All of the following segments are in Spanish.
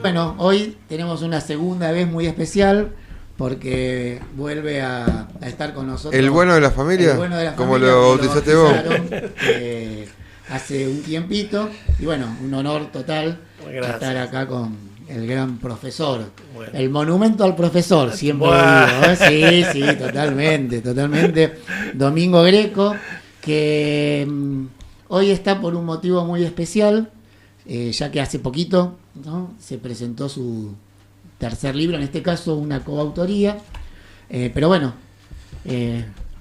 Bueno, hoy tenemos una segunda vez muy especial porque vuelve a estar con nosotros. ¿El bueno de la familia? El bueno de la como familia, lo bautizaste vos. Hace un tiempito. Y bueno, un honor total estar acá con el gran profesor. Bueno. El monumento al profesor, siempre lo digo. Sí, totalmente. Domingo Greco, que hoy está por un motivo muy especial, ya que hace poquito, ¿no?, se presentó su tercer libro, en este caso una coautoría. Pero bueno,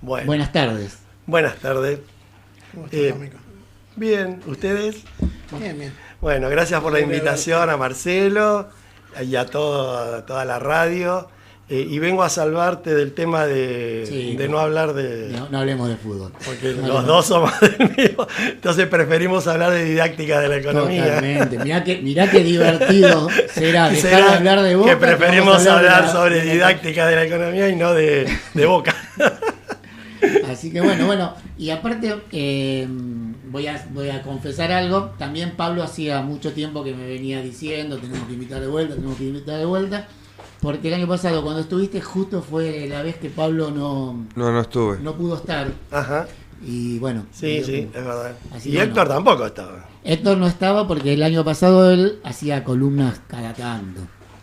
buenas tardes. Buenas tardes. ¿Cómo estás, amigo? Bien, ¿ustedes? Bien. Bueno, gracias por la invitación a Marcelo y a toda la radio. Y vengo a salvarte del tema de no hablar de... No hablemos de fútbol. Porque los dos somos del mismo. Entonces preferimos hablar de didáctica de la economía. Totalmente. Mirá qué divertido será dejar de hablar de Boca. Que preferimos hablar sobre didáctica de la economía y no de Boca. Así que bueno. Y aparte, voy a confesar algo. También Pablo hacía mucho tiempo que me venía diciendo, tenemos que invitar de vuelta. Porque el año pasado, cuando estuviste, justo fue la vez que Pablo no estuve. No pudo estar. Ajá. Y bueno. Sí, es verdad. Y Héctor tampoco estaba. Héctor no estaba porque el año pasado él hacía columnas cada tanto.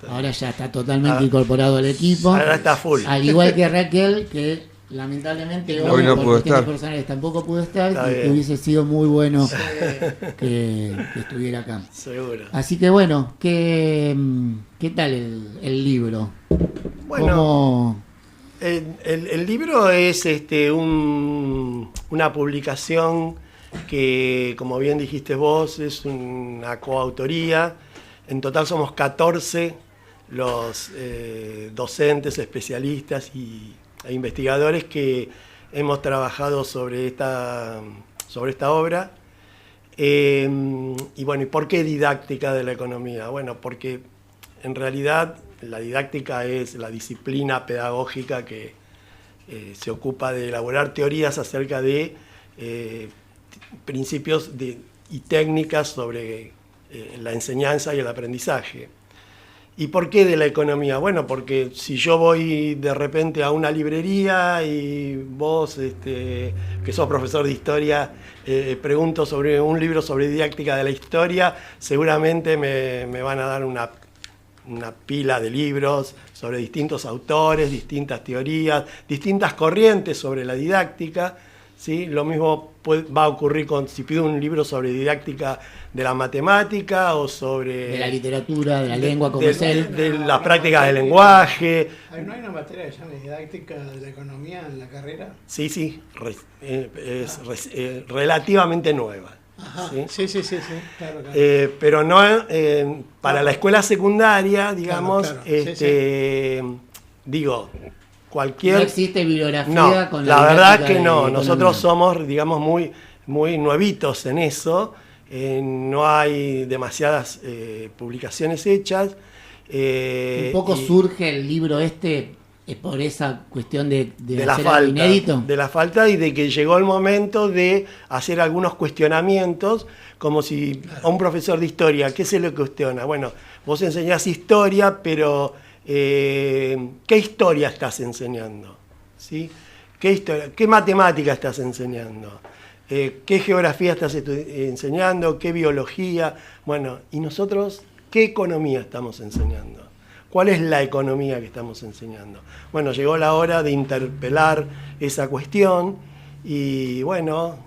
Ahora ya está totalmente incorporado al equipo. Ahora está full. Al igual que Raquel, que lamentablemente hoy no por pudo cuestiones estar. Personales tampoco pudo estar, y que hubiese sido muy bueno que estuviera acá. Seguro. Así que bueno, ¿qué tal el libro? Bueno, el libro es una publicación que, como bien dijiste vos, es una coautoría. En total somos 14 los docentes, especialistas e investigadores que hemos trabajado sobre esta obra. Y bueno, ¿y por qué didáctica de la economía? Bueno, porque en realidad la didáctica es la disciplina pedagógica que se ocupa de elaborar teorías acerca de principios y técnicas sobre la enseñanza y el aprendizaje. ¿Y por qué de la economía? Bueno, porque si yo voy de repente a una librería y vos, que sos profesor de historia, pregunto sobre un libro sobre didáctica de la historia, seguramente me van a dar una pila de libros sobre distintos autores, distintas teorías, distintas corrientes sobre la didáctica, ¿sí? Lo mismo va a ocurrir si pido un libro sobre didáctica de la matemática o sobre... De la literatura, de la lengua, como es él. De las prácticas del lenguaje. ¿No hay una materia que se llama didáctica de la economía en la carrera? Sí, es relativamente nueva. Ajá. ¿Sí? Sí, claro. Pero no para la escuela secundaria, digamos, claro. Digo, cualquier... No existe bibliografía con la verdad que no. economía. Nosotros somos, digamos, muy nuevitos en eso. No hay demasiadas publicaciones hechas. Un poco surge el libro por esa cuestión de la hacer falta, algo inédito. de la falta y de que llegó el momento de hacer algunos cuestionamientos, como si a un profesor de historia, ¿qué se le cuestiona? Bueno, vos enseñás historia, pero ¿qué historia estás enseñando? ¿Sí? ¿Qué matemática estás enseñando? ¿Qué geografía estás enseñando? ¿Qué biología? Bueno, ¿y nosotros qué economía estamos enseñando? ¿Cuál es la economía que estamos enseñando? Bueno, llegó la hora de interpelar esa cuestión y bueno,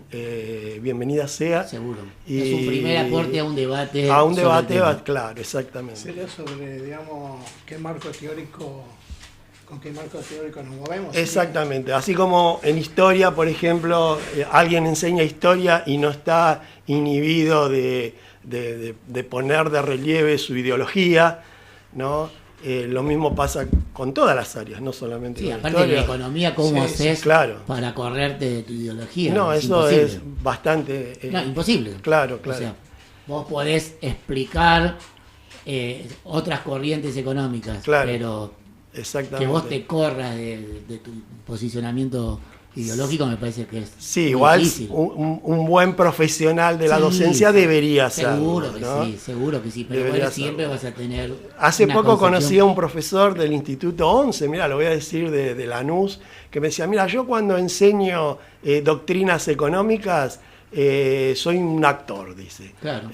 bienvenida sea. Seguro. Es un primer aporte a un debate. A un debate, claro, exactamente. Sería sobre, digamos, con qué marco teórico nos movemos. Exactamente, así como en historia, por ejemplo, alguien enseña historia y no está inhibido de poner de relieve su ideología, ¿no? Lo mismo pasa con todas las áreas, no solamente con aparte historia. de la economía, ¿cómo haces para correrte de tu ideología? No, eso imposible. es bastante... imposible. Claro. O sea, vos podés explicar otras corrientes económicas, pero exactamente. que vos te corras de tu posicionamiento ideológico me parece que es sí, igual difícil. Un buen profesional de la docencia debería ser. Seguro que ¿no? sí, seguro que sí, pero Debería bueno, siempre vas a tener. Hace una poco concepción. conocí a un profesor del Instituto 11, mira, lo voy a decir de Lanús, que me decía, mira, yo cuando enseño doctrinas económicas, soy un actor, dice. Claro.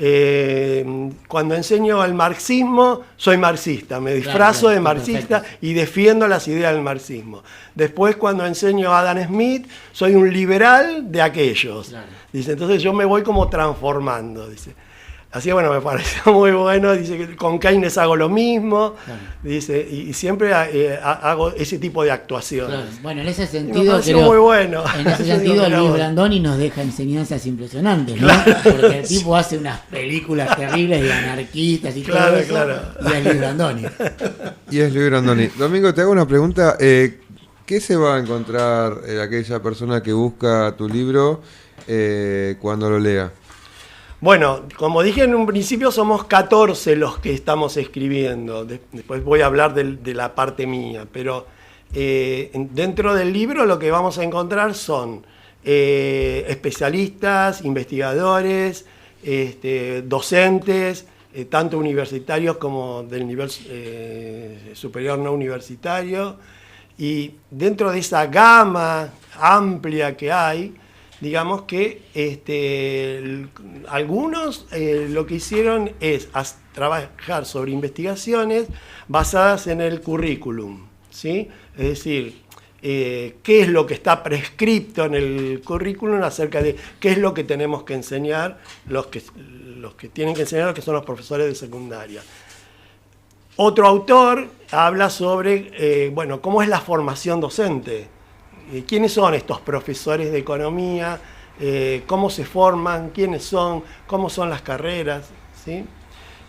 Cuando enseño el marxismo, soy marxista, me disfrazo de marxista y defiendo las ideas del marxismo. Después, cuando enseño a Adam Smith, soy un liberal de aquellos. Claro. Dice, entonces yo me voy como transformando, dice. Así que bueno, me pareció muy bueno, dice que con Keynes hago lo mismo, claro. Dice, y siempre hago ese tipo de actuaciones. Claro. Bueno, en ese sentido, creo, muy bueno. En ese sentido, Luis Brandoni nos deja enseñanzas impresionantes, ¿no? Claro. Porque el tipo hace unas películas terribles de anarquistas y todo eso, y es Luis Brandoni. Y es Luis Brandoni. Domingo, te hago una pregunta. ¿Qué se va a encontrar aquella persona que busca tu libro cuando lo lea? Bueno, como dije en un principio, somos 14 los que estamos escribiendo. Después voy a hablar de la parte mía, pero dentro del libro lo que vamos a encontrar son especialistas, investigadores, docentes, tanto universitarios como del nivel superior no universitario. Y dentro de esa gama amplia que hay, digamos que algunos lo que hicieron es trabajar sobre investigaciones basadas en el currículum, ¿sí? Es decir, qué es lo que está prescripto en el currículum acerca de qué es lo que tenemos que enseñar, los que tienen que enseñar, que son los profesores de secundaria. Otro autor habla sobre, bueno, cómo es la formación docente. ¿Quiénes son estos profesores de economía? ¿Cómo se forman? ¿Quiénes son? ¿Cómo son las carreras? ¿Sí?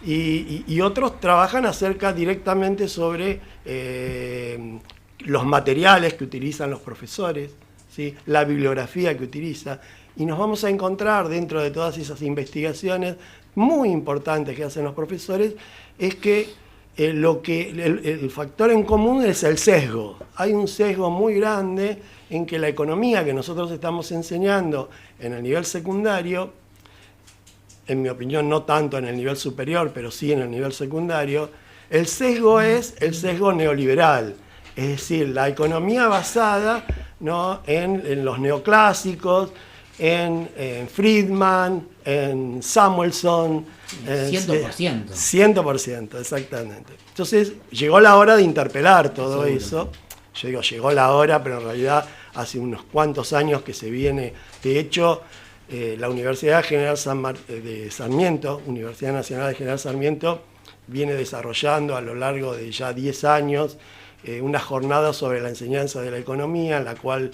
Y otros trabajan directamente sobre los materiales que utilizan los profesores, ¿sí? La bibliografía que utiliza. Y nos vamos a encontrar dentro de todas esas investigaciones muy importantes que hacen los profesores, es que el factor en común es el sesgo. Hay un sesgo muy grande en que la economía que nosotros estamos enseñando en el nivel secundario, en mi opinión no tanto en el nivel superior, pero sí en el nivel secundario, el sesgo es el sesgo neoliberal, es decir, la economía basada, ¿no?, en los neoclásicos, en Friedman, en Samuelson. 100%. 100%, exactamente. Entonces llegó la hora de interpelar todo eso. Yo digo, llegó la hora, pero en realidad hace unos cuantos años que se viene. De hecho, la Universidad General de Sarmiento, Universidad Nacional de General Sarmiento, viene desarrollando a lo largo de ya 10 años una jornada sobre la enseñanza de la economía, en la cual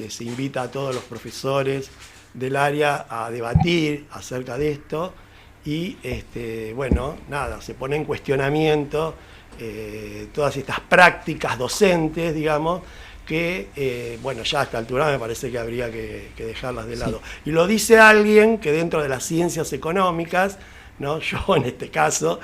se invita a todos los profesores del área a debatir acerca de esto y, bueno, nada, se pone en cuestionamiento todas estas prácticas docentes, digamos, que, bueno, ya a esta altura me parece que habría que dejarlas de lado. Sí. Y lo dice alguien que dentro de las ciencias económicas, ¿no?, yo en este caso,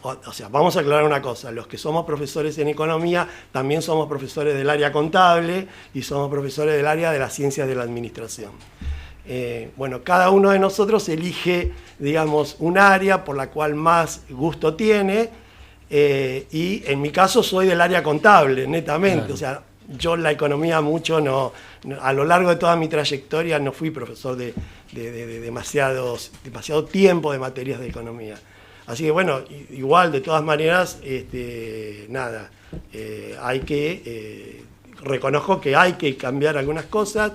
o sea, vamos a aclarar una cosa, los que somos profesores en economía también somos profesores del área contable y somos profesores del área de las ciencias de la administración. Bueno, cada uno de nosotros elige, digamos, un área por la cual más gusto tiene, y en mi caso soy del área contable, netamente. Claro. O sea, yo la economía mucho no, a lo largo de toda mi trayectoria no fui profesor de demasiado tiempo de materias de economía. Así que bueno, igual de todas maneras, nada, hay que, reconozco que hay que cambiar algunas cosas,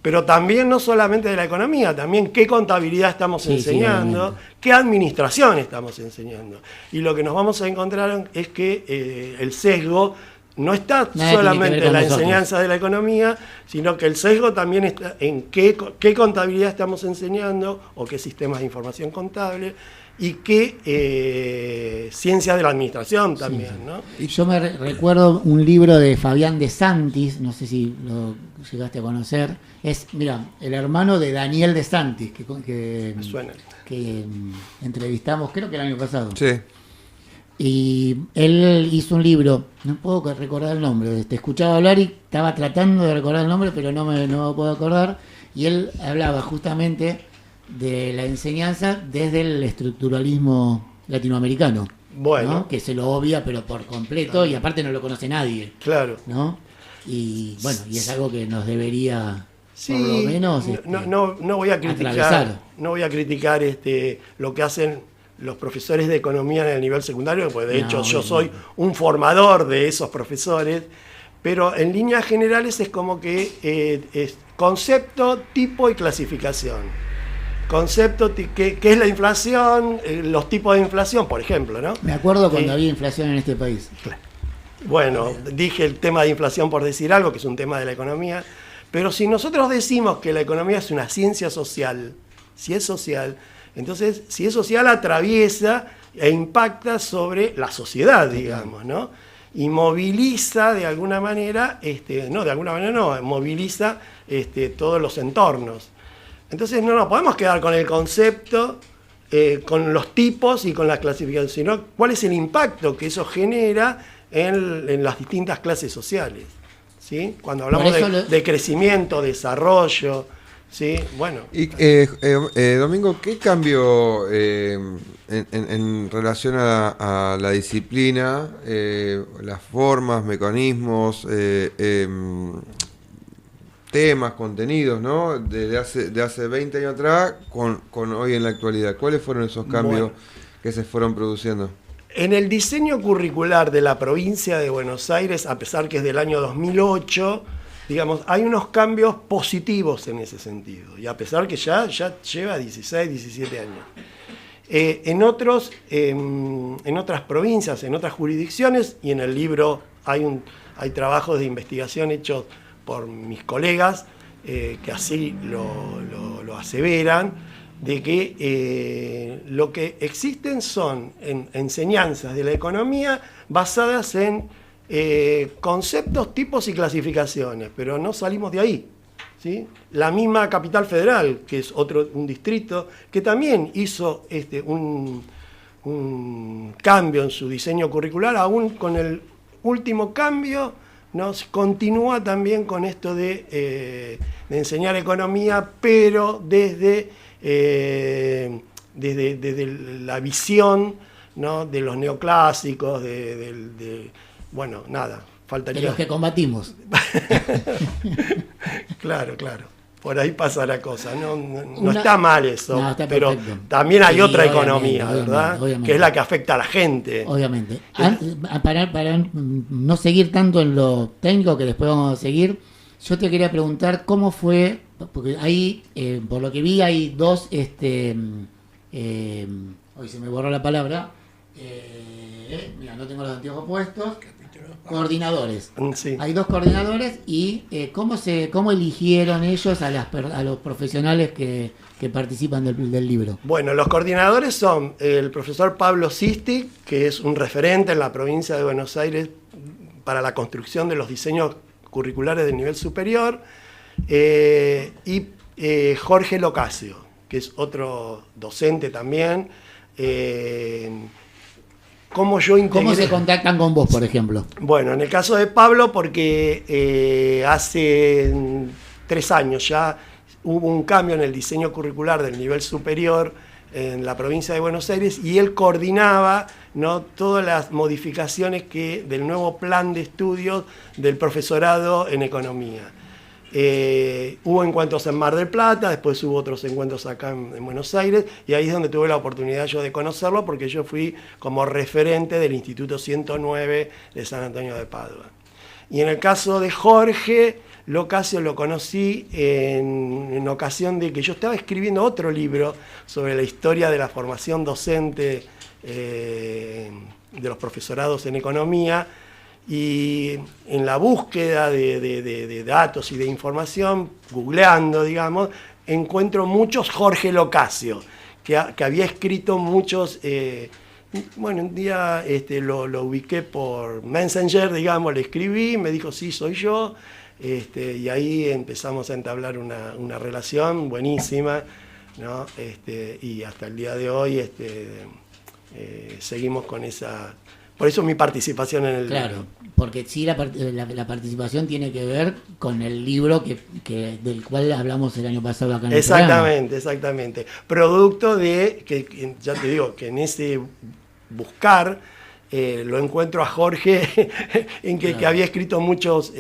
pero también no solamente de la economía, también qué contabilidad estamos enseñando, qué administración estamos enseñando. Y lo que nos vamos a encontrar es que el sesgo no está solamente en la enseñanza de la economía, sino que el sesgo también está en qué contabilidad estamos enseñando o qué sistemas de información contable y qué ciencias de la administración también, sí. ¿No? Y yo me recuerdo un libro de Fabián de Santis, no sé si lo llegaste a conocer, es, mira, el hermano de Daniel de Santis, que entrevistamos creo que el año pasado. Sí. Y él hizo un libro, no puedo recordar el nombre, te escuchaba hablar y estaba tratando de recordar el nombre, pero no me puedo acordar. Y él hablaba justamente de la enseñanza desde el estructuralismo latinoamericano. Bueno. ¿No? Que se lo obvia, pero por completo, y aparte no lo conoce nadie. Claro. ¿No? Y bueno, y es algo que nos debería, sí, por lo menos, no voy a criticar, atravesar. no voy a criticar lo que hacen los profesores de economía en el nivel secundario, porque de hecho yo soy un formador de esos profesores, pero en líneas generales es como que es concepto, tipo y clasificación. Concepto, ¿qué es la inflación? Los tipos de inflación, por ejemplo, ¿no? Me acuerdo cuando había inflación en este país. Bueno, dije el tema de inflación por decir algo, que es un tema de la economía, pero si nosotros decimos que la economía es una ciencia social, si es social, entonces si es social atraviesa e impacta sobre la sociedad, digamos, ¿no? Y moviliza de alguna manera, moviliza todos los entornos. Entonces no nos podemos quedar con el concepto, con los tipos y con la clasificación, sino cuál es el impacto que eso genera en las distintas clases sociales. ¿Sí? Cuando hablamos de crecimiento, desarrollo, ¿sí? Bueno. Y Domingo, ¿qué cambió en relación a la disciplina, las formas, mecanismos, temas, contenidos, ¿no? De hace 20 años atrás con hoy en la actualidad? ¿Cuáles fueron esos cambios que se fueron produciendo? En el diseño curricular de la provincia de Buenos Aires, a pesar que es del año 2008, digamos, hay unos cambios positivos en ese sentido, y a pesar que ya lleva 16, 17 años. En otras provincias, en otras jurisdicciones, y en el libro hay trabajos de investigación hechos por mis colegas, que así lo aseveran, de que lo que existen son enseñanzas de la economía basadas en conceptos, tipos y clasificaciones, pero no salimos de ahí, ¿sí? La misma Capital Federal, que es un distrito, que también hizo un cambio en su diseño curricular, aún con el último cambio, ¿no? Continúa también con esto de enseñar economía, pero desde la visión, ¿no? De los neoclásicos, bueno, nada, faltaría. De los que combatimos. Claro. Por ahí pasa la cosa. No está mal eso, no, está pero perfecto. También hay otra obviamente, economía, ¿verdad? Obviamente. Que es la que afecta a la gente. Obviamente. Para no seguir tanto en lo técnico, que después vamos a seguir, yo te quería preguntar cómo fue, porque ahí, por lo que vi, hay dos, hoy se me borró la palabra, mira, no tengo los anteojos puestos, coordinadores. Sí. Hay dos coordinadores y cómo eligieron ellos a los profesionales que participan del libro. Bueno, los coordinadores son el profesor Pablo Sisti, que es un referente en la provincia de Buenos Aires para la construcción de los diseños curriculares del nivel superior, y Jorge Locasio, que es otro docente también. ¿Cómo se contactan con vos, por ejemplo? Bueno, en el caso de Pablo, porque hace 3 años ya hubo un cambio en el diseño curricular del nivel superior en la provincia de Buenos Aires, y él coordinaba, ¿no? Todas las modificaciones del nuevo plan de estudios del profesorado en economía. Hubo encuentros en Mar del Plata, después hubo otros encuentros acá en Buenos Aires, y ahí es donde tuve la oportunidad yo de conocerlo, porque yo fui como referente del Instituto 109 de San Antonio de Padua. Y en el caso de Jorge Locasio lo conocí en ocasión de que yo estaba escribiendo otro libro sobre la historia de la formación docente de los profesorados en economía, y en la búsqueda de datos y de información, googleando, digamos, encuentro muchos Jorge Locasio, que había escrito muchos. Bueno, un día lo ubiqué por Messenger, digamos, le escribí, me dijo, sí, soy yo, y ahí empezamos a entablar una relación buenísima, ¿no? Y hasta el día de hoy seguimos con esa... Por eso mi participación en el libro. Porque sí, la participación tiene que ver con el libro del cual hablamos el año pasado acá en el programa. Exactamente. Producto de, que ya te digo, que en ese buscar lo encuentro a Jorge, en que había escrito muchas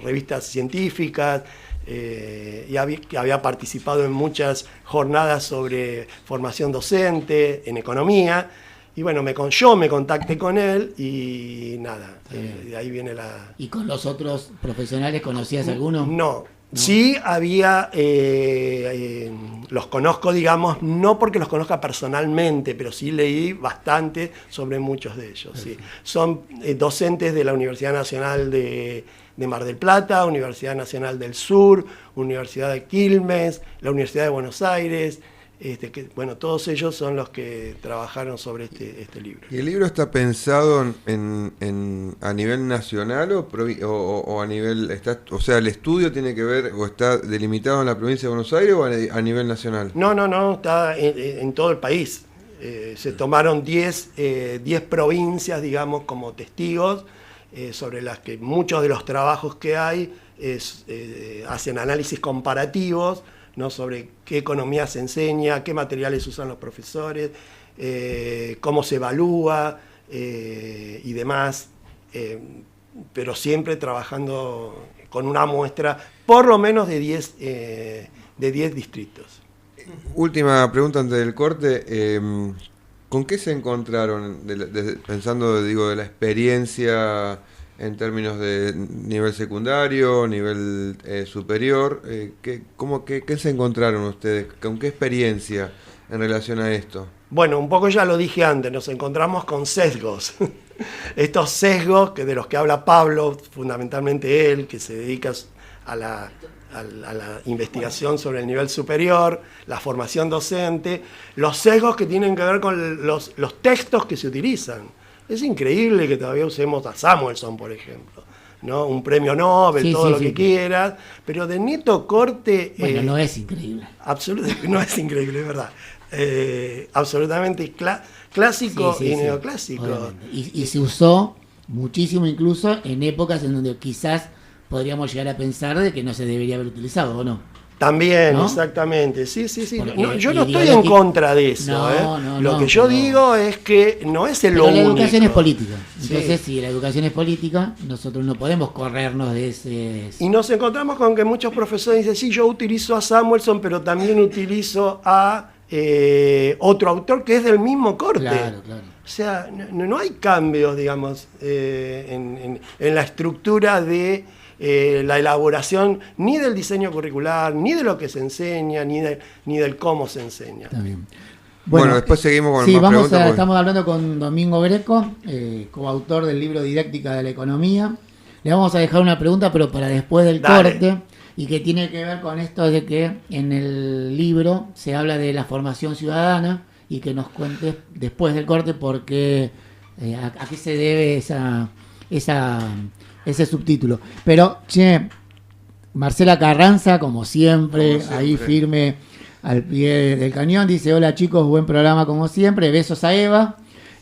revistas científicas, y había participado en muchas jornadas sobre formación docente, en economía. Y bueno, yo me contacté con él y nada, de ahí viene la... ¿Y con los otros profesionales conocías alguno? No. Sí había, los conozco, digamos, no porque los conozca personalmente, pero sí leí bastante sobre muchos de ellos. Sí. Son docentes de la Universidad Nacional de Mar del Plata, Universidad Nacional del Sur, Universidad de Quilmes, la Universidad de Buenos Aires. Todos ellos son los que trabajaron sobre este libro. ¿Y el libro está pensado a nivel nacional o a nivel... o sea, el estudio tiene que ver o está delimitado en la provincia de Buenos Aires o a nivel nacional? No, está en todo el país. Se tomaron 10 provincias, digamos, como testigos, sobre las que muchos de los trabajos que hay hacen análisis comparativos, ¿no? Sobre qué economía se enseña, qué materiales usan los profesores, cómo se evalúa y demás, pero siempre trabajando con una muestra por lo menos de 10 distritos. Última pregunta antes del corte. ¿Con qué se encontraron, pensando de la experiencia en términos de nivel secundario, nivel superior? ¿Qué se encontraron ustedes? ¿Con qué experiencia en relación a esto? Bueno, un poco ya lo dije antes, nos encontramos con sesgos. Estos sesgos de los que habla Pablo, fundamentalmente él, que se dedica a la investigación sobre el nivel superior, la formación docente, los sesgos que tienen que ver con los textos que se utilizan. Es increíble que todavía usemos a Samuelson, por ejemplo, ¿no? Un premio Nobel, lo que quieras, pero de neto corte... Bueno, no es increíble. Absolutamente, no es increíble, es verdad. Absolutamente clásico y neoclásico. Y se usó muchísimo incluso en épocas en donde quizás podríamos llegar a pensar de que no se debería haber utilizado, ¿o no? También, ¿no? Exactamente, sí. Yo no estoy en contra de eso. Lo que yo digo es que no es lo único. La educación es política. Entonces, si la educación es política, nosotros no podemos corrernos de ese... Y nos encontramos con que muchos profesores dicen, sí, yo utilizo a Samuelson, pero también utilizo a otro autor que es del mismo corte. Claro. O sea, no hay cambios, digamos, en la estructura de... la elaboración ni del diseño curricular, ni de lo que se enseña, ni del cómo se enseña. También. Bueno, después seguimos con más preguntas. Estamos hablando con Domingo Greco, coautor del libro Didáctica de la Economía. Le vamos a dejar una pregunta, pero para después del corte, y que tiene que ver con esto de que en el libro se habla de la formación ciudadana, y que nos cuentes después del corte por qué, a qué se debe ese subtítulo. Pero, Marcela Carranza, como siempre, ahí firme al pie del cañón, dice: hola chicos, buen programa como siempre, besos a Eva.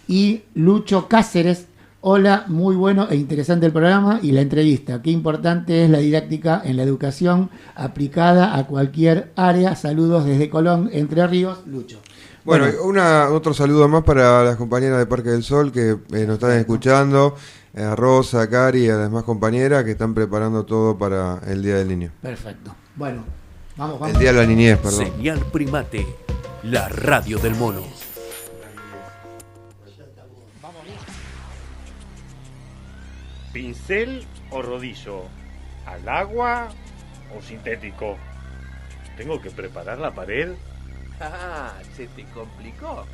Y Lucho Cáceres: hola, muy bueno e interesante el programa y la entrevista. Qué importante es la didáctica en la educación aplicada a cualquier área. Saludos desde Colón, Entre Ríos, Lucho. Bueno, otro saludo más para las compañeras de Parque del Sol que nos están escuchando. A Rosa, a Cari y a las demás compañeras que están preparando todo para el Día del Niño. Perfecto. Bueno, vamos. El Día de la Niñez, perdón. Señal Primate, la radio del mono. ¿Pincel o rodillo? ¿Al agua o sintético? ¿Tengo que preparar la pared? Se te complicó.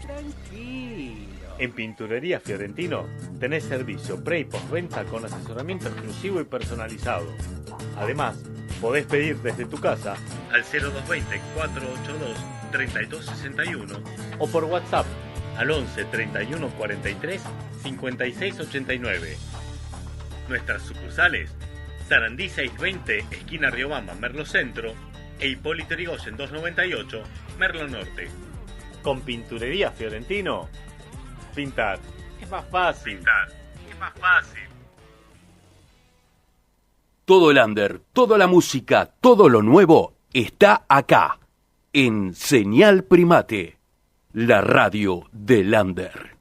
Tranquilo. En Pinturería Fiorentino tenés servicio pre y postventa con asesoramiento exclusivo y personalizado. Además, podés pedir desde tu casa al 0220-482-3261 o por WhatsApp al 11 31 43 56 89. Nuestras sucursales: Sarandí 620, esquina Riobamba, Merlo Centro, e Hipólito Yrigoyen 298, Merlo Norte. Con Pinturería Fiorentino, pintar es más fácil. Todo el under, toda la música, todo lo nuevo está acá, en Señal Primate, la radio del under.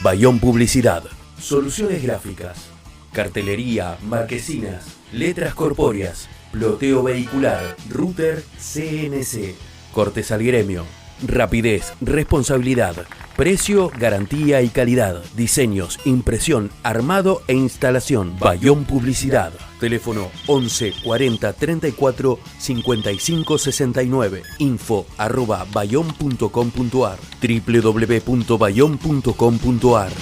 Bayón Publicidad, soluciones gráficas, cartelería, marquesinas, letras corpóreas, ploteo vehicular, router CNC, cortes al gremio, rapidez, responsabilidad, precio, garantía y calidad, diseños, impresión, armado e instalación. Bayón Publicidad. Teléfono 11 40 34 55 69. info@bayon.com.ar. www.bayon.com.ar.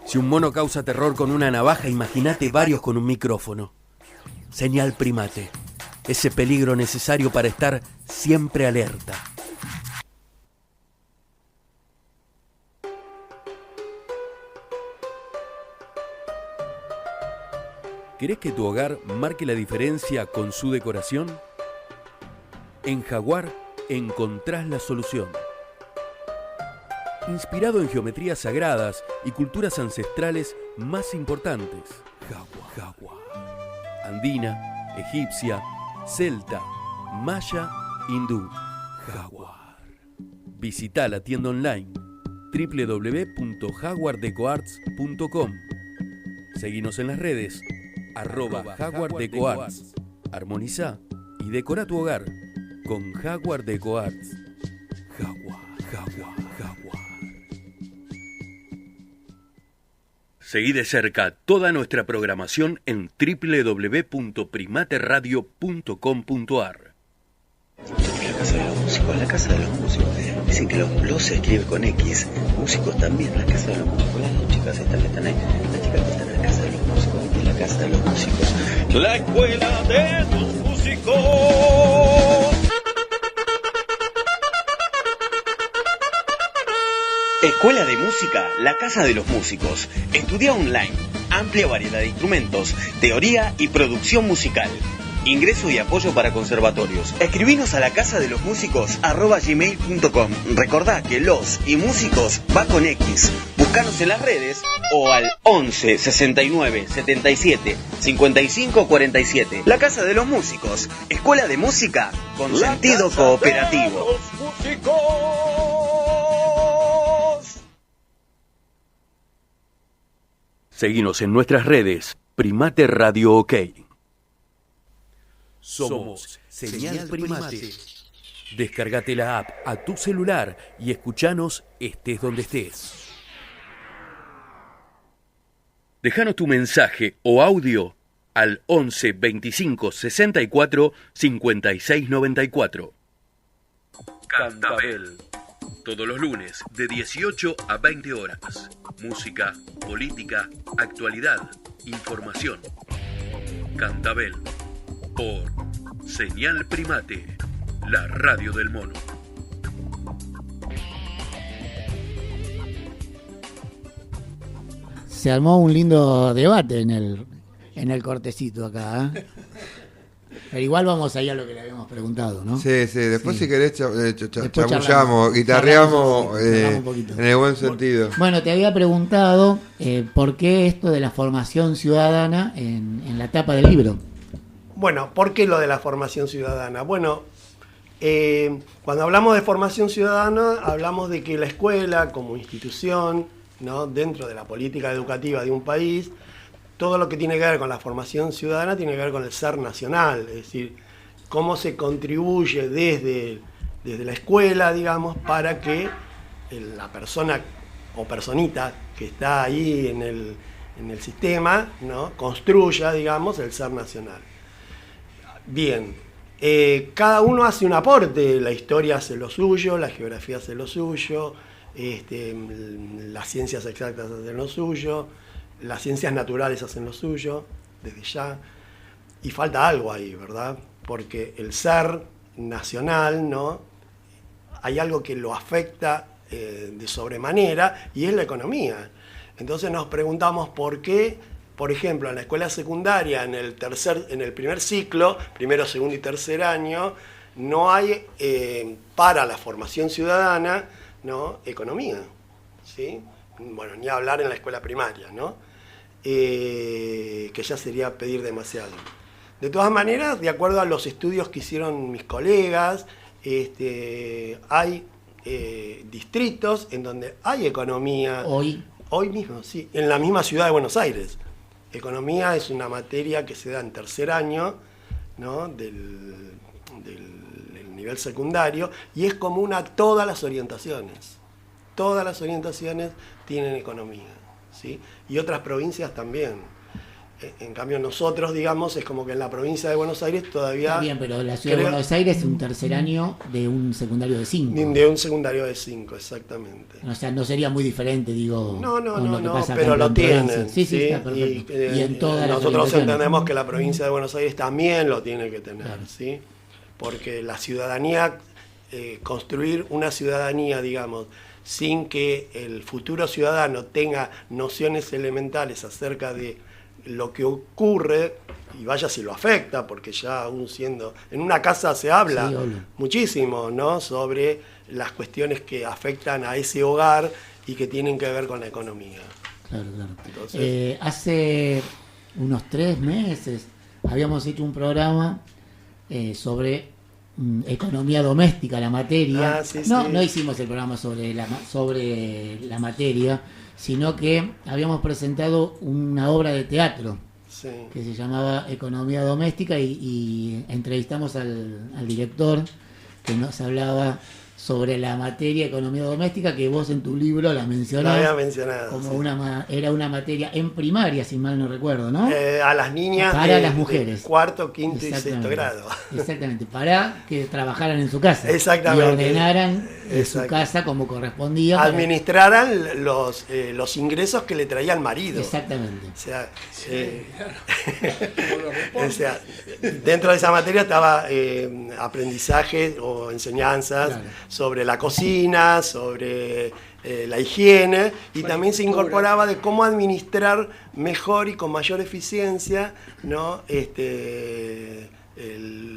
Si un mono causa terror con una navaja, imagínate varios con un micrófono. Señal Primate. Ese peligro necesario para estar siempre alerta. ¿Querés que tu hogar marque la diferencia con su decoración? En Jaguar encontrás la solución. Inspirado en geometrías sagradas y culturas ancestrales más importantes. Jaguar. Andina, egipcia, celta, maya, hindú. Jaguar. Visita la tienda online www.jaguardecoarts.com. Seguinos en las redes @JaguarDecoArts. Armoniza y decora tu hogar con Jaguar Decoarts. Jaguar. Seguí de cerca toda nuestra programación en www.primateradio.com.ar. La casa de los músicos, la casa de los músicos. Dicen que los se escribe con X. Músicos también, la casa de los músicos. Las dos chicas están ahí. Las chicas que están en la casa de los músicos. Esta es la casa de los músicos. La escuela de los músicos. Escuela de Música, la Casa de los Músicos. Estudia online, amplia variedad de instrumentos, teoría y producción musical. Ingreso y apoyo para conservatorios. Escribinos a la casa de los músicos @gmail.com. Recordá que los y músicos va con X. Búscanos en las redes o al 11 69 77 55 47. La Casa de los Músicos, Escuela de Música con sentido cooperativo. Seguinos en nuestras redes, Primate Radio OK. Somos Señal Primate. Descargate la app a tu celular y escuchanos estés donde estés. Déjanos tu mensaje o audio al 11 25 64 56 94. Cantabel. Todos los lunes de 18 a 20 horas. Música, política, actualidad, información. Cantabel. Por Señal Primate, la radio del mono. Se armó un lindo debate en el cortecito acá, ¿eh? Pero igual vamos allá a lo que le habíamos preguntado, ¿no? Sí, después Sí. si querés Después chamullamos, guitarreamos charlamos un poquito. en el buen sentido. Bueno, te había preguntado por qué esto de la formación ciudadana en la tapa del libro. Bueno, ¿por qué lo de la formación ciudadana? Bueno, cuando hablamos de formación ciudadana, hablamos de que la escuela como institución, ¿no?, dentro de la política educativa de un país, todo lo que tiene que ver con la formación ciudadana tiene que ver con el ser nacional, es decir, cómo se contribuye desde la escuela, digamos, para que la persona o personita que está ahí en el sistema, ¿no?, construya, digamos, el ser nacional. Bien, cada uno hace un aporte, la historia hace lo suyo, la geografía hace lo suyo, las ciencias exactas hacen lo suyo, las ciencias naturales hacen lo suyo, desde ya, y falta algo ahí, ¿verdad? Porque el ser nacional, ¿no?, hay algo que lo afecta de sobremanera, y es la economía. Entonces nos preguntamos por qué, por ejemplo, en la escuela secundaria, en el primer ciclo, primero, segundo y tercer año, no hay para la formación ciudadana, ¿no?, economía, ¿sí? Bueno, ni hablar en la escuela primaria, ¿no? Que ya sería pedir demasiado. De todas maneras, de acuerdo a los estudios que hicieron mis colegas, hay distritos en donde hay economía. Hoy mismo, sí, en la misma ciudad de Buenos Aires. Economía es una materia que se da en tercer año, ¿no?, del nivel secundario, y es común a todas las orientaciones. Todas las orientaciones tienen economía, ¿sí? Y otras provincias también. En cambio nosotros, digamos, es como que en la provincia de Buenos Aires todavía... Está bien, pero la ciudad de Buenos Aires es un tercer año de un secundario de 5. De un secundario de 5, exactamente. O sea, no sería muy diferente, digo... No, pero lo tienen. Sí, está perfecto. Y en todas nosotros entendemos que la provincia de Buenos Aires también lo tiene que tener, claro, ¿sí? Porque la ciudadanía, construir una ciudadanía, digamos, sin que el futuro ciudadano tenga nociones elementales acerca de lo que ocurre, y vaya si lo afecta, porque ya aún siendo... En una casa se habla muchísimo, ¿no?, sobre las cuestiones que afectan a ese hogar y que tienen que ver con la economía. Claro. Entonces, hace unos 3 meses habíamos hecho un programa sobre economía doméstica, la materia. No hicimos el programa sobre la materia, sino que habíamos presentado una obra de teatro que se llamaba Economía Doméstica y entrevistamos al director, que nos hablaba sobre la materia economía doméstica, que vos en tu libro la mencionás. La había mencionado. Como era una materia en primaria, si mal no recuerdo, ¿no? A las niñas para las mujeres. De 4º, 5º y 6º grado. Exactamente, para que trabajaran en su casa. Exactamente. Y ordenaran su casa como correspondía. Administraran los ingresos que le traía el marido. Exactamente. O sea, dentro de esa materia estaba aprendizaje o enseñanzas, claro, sobre la cocina, sobre la higiene, y también se incorporaba de cómo administrar mejor y con mayor eficiencia, ¿no?,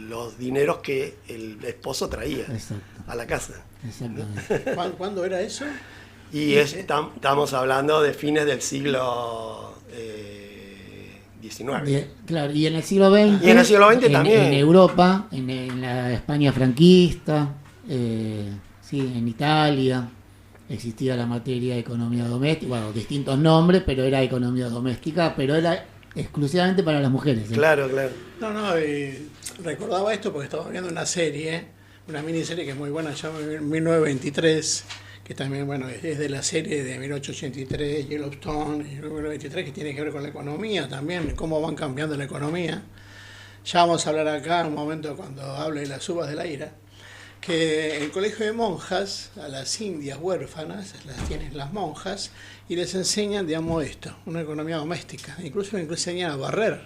los dineros que el esposo traía a la casa. Exactamente. ¿Cuándo era eso? Y estamos hablando de fines del siglo XIX. Claro, y en el siglo XX. Y en el siglo XX también. En Europa, en la España franquista, en Italia existía la materia de economía doméstica, bueno, distintos nombres, pero era economía doméstica, pero era exclusivamente para las mujeres. Claro. Recordaba esto porque estaba viendo una miniserie que es muy buena, se llama 1923, que también, bueno, es de la serie de 1883, Yellowstone, y 1923, que tiene que ver con la economía también, cómo van cambiando la economía. Ya vamos a hablar acá en un momento cuando hable de las uvas de la ira, que el colegio de monjas, a las indias huérfanas, las tienen las monjas, y les enseñan, digamos, esto, una economía doméstica. Incluso enseñan a barrer,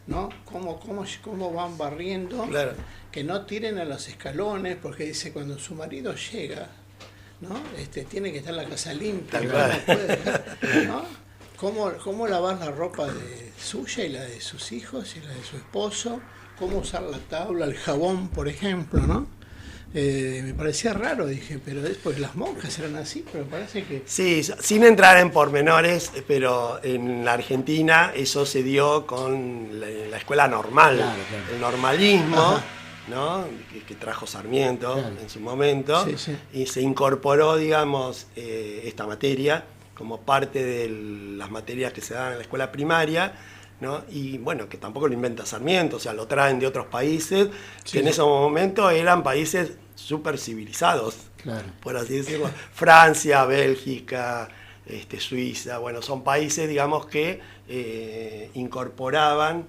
¿no? Cómo van barriendo, claro, que no tiren a los escalones, porque dice, cuando su marido llega, ¿no?, tiene que estar la casa limpia, ¿no? ¿Cómo lavar la ropa suya y la de sus hijos y la de su esposo? ¿Cómo usar la tabla, el jabón, por ejemplo, ¿no? Me parecía raro, dije, pero después las monjas eran así, pero parece que... Sí, sin entrar en pormenores, pero en la Argentina eso se dio con la escuela normal, claro. El normalismo. Ajá. ¿No?, que trajo Sarmiento, claro, en su momento, y se incorporó, digamos, esta materia como parte de las materias que se dan en la escuela primaria, ¿no? Y bueno, que tampoco lo inventa Sarmiento, o sea, lo traen de otros países, que en ese momento eran países súper civilizados, claro, por así decirlo. Francia, Bélgica, Suiza, bueno, son países, digamos, que incorporaban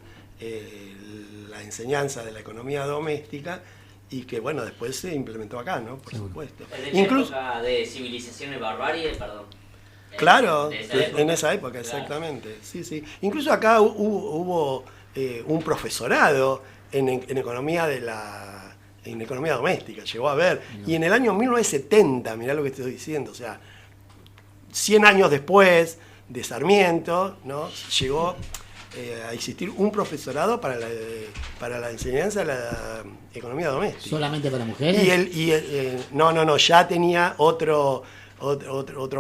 la enseñanza de la economía doméstica y que, bueno, después se implementó acá, ¿no? Por supuesto. Incluso época de civilización y barbarie, perdón. Claro, en esa época, exactamente. Claro. Sí. Incluso acá hubo un profesorado en economía en economía doméstica, llegó a haber. Y en el año 1970, mirá lo que estoy diciendo, o sea, 100 años después de Sarmiento, ¿no?, llegó a existir un profesorado para la enseñanza de la economía doméstica. ¿Solamente para mujeres? No, ya tenía otro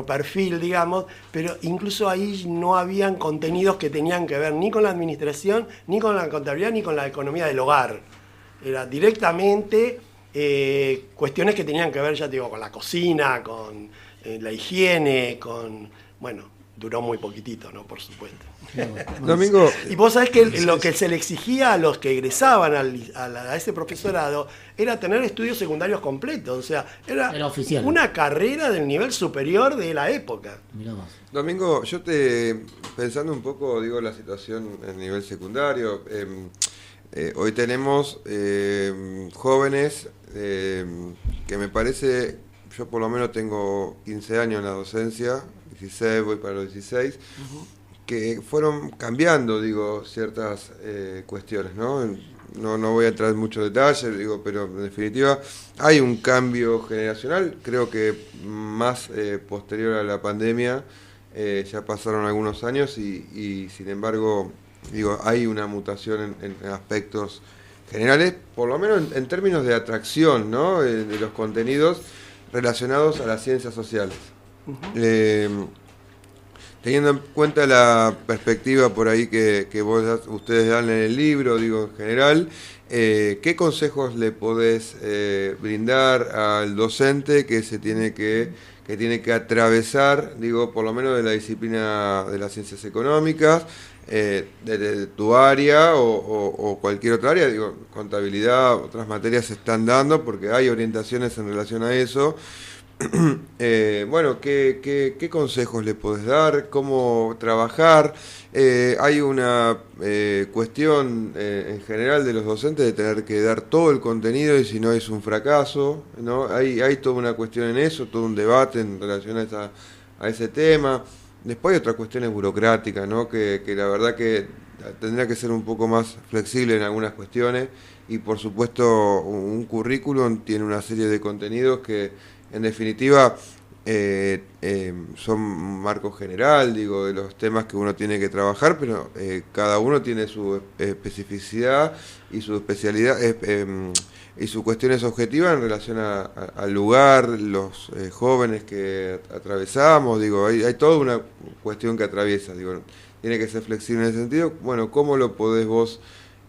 perfil, digamos, pero incluso ahí no habían contenidos que tenían que ver ni con la administración, ni con la contabilidad, ni con la economía del hogar. Era directamente cuestiones que tenían que ver, ya te digo, con la cocina, con la higiene, bueno, duró muy poquitito, ¿no? Por supuesto. Domingo. Y vos sabés que lo que se le exigía a los que egresaban a ese profesorado era tener estudios secundarios completos. O sea, era una carrera del nivel superior de la época. Domingo, pensando un poco, digo, la situación en nivel secundario, hoy tenemos jóvenes que me parece, yo por lo menos tengo 15 años en la docencia, 16, voy para los 16, que fueron cambiando, digo, ciertas cuestiones, ¿no? No voy a entrar en muchos detalles, digo, pero en definitiva hay un cambio generacional, creo que más posterior a la pandemia, ya pasaron algunos años y sin embargo, digo, hay una mutación en aspectos generales, por lo menos en términos de atracción, ¿no? De los contenidos relacionados a las ciencias sociales. Teniendo en cuenta la perspectiva por ahí que ustedes dan en el libro, digo, en general, ¿qué consejos le podés brindar al docente que tiene que atravesar, digo, por lo menos de la disciplina de las ciencias económicas, de tu área o cualquier otra área? Digo, contabilidad, otras materias se están dando porque hay orientaciones en relación a eso. Bueno, ¿qué consejos le podés dar? ¿Cómo trabajar? Hay una cuestión en general de los docentes de tener que dar todo el contenido y si no es un fracaso, ¿no? Hay toda una cuestión en eso, todo un debate en relación a ese tema. Después hay otras cuestiones burocráticas, ¿no? Que la verdad que tendría que ser un poco más flexible en algunas cuestiones y por supuesto un currículum tiene una serie de contenidos que en definitiva son marco general, digo, de los temas que uno tiene que trabajar, pero cada uno tiene su especificidad y su especialidad y sus cuestiones objetivas en relación al lugar, los jóvenes que atravesamos, digo, hay toda una cuestión que atraviesa, digo, tiene que ser flexible en ese sentido. Bueno, ¿cómo lo podés vos?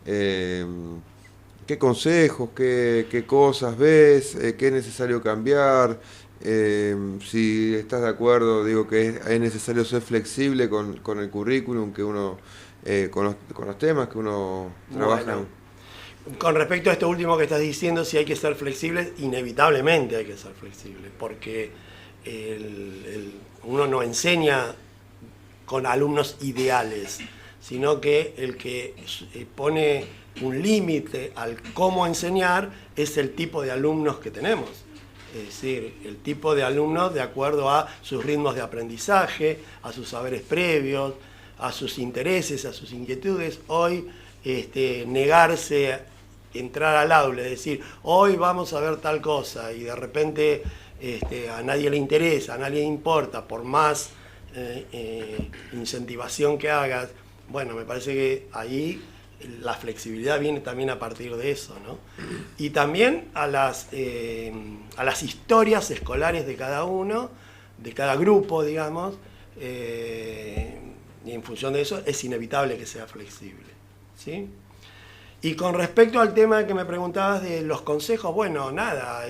¿Qué consejos, qué cosas ves, qué es necesario cambiar? Si estás de acuerdo, digo que es necesario ser flexible con el currículum que uno, con los temas que uno trabaja. Bueno, con respecto a esto último que estás diciendo, si hay que ser flexible, inevitablemente hay que ser flexible, porque uno no enseña con alumnos ideales, sino que el que pone un límite al cómo enseñar es el tipo de alumnos que tenemos. Es decir, el tipo de alumnos de acuerdo a sus ritmos de aprendizaje, a sus saberes previos, a sus intereses, a sus inquietudes. Hoy negarse, entrar al aula, decir, hoy vamos a ver tal cosa, y de repente a nadie le interesa, a nadie le importa, por más incentivación que hagas, bueno, me parece que ahí la flexibilidad viene también a partir de eso, ¿no? Y también a las historias escolares de cada uno, de cada grupo, digamos, y en función de eso es inevitable que sea flexible, ¿sí? Y con respecto al tema que me preguntabas de los consejos, bueno, nada,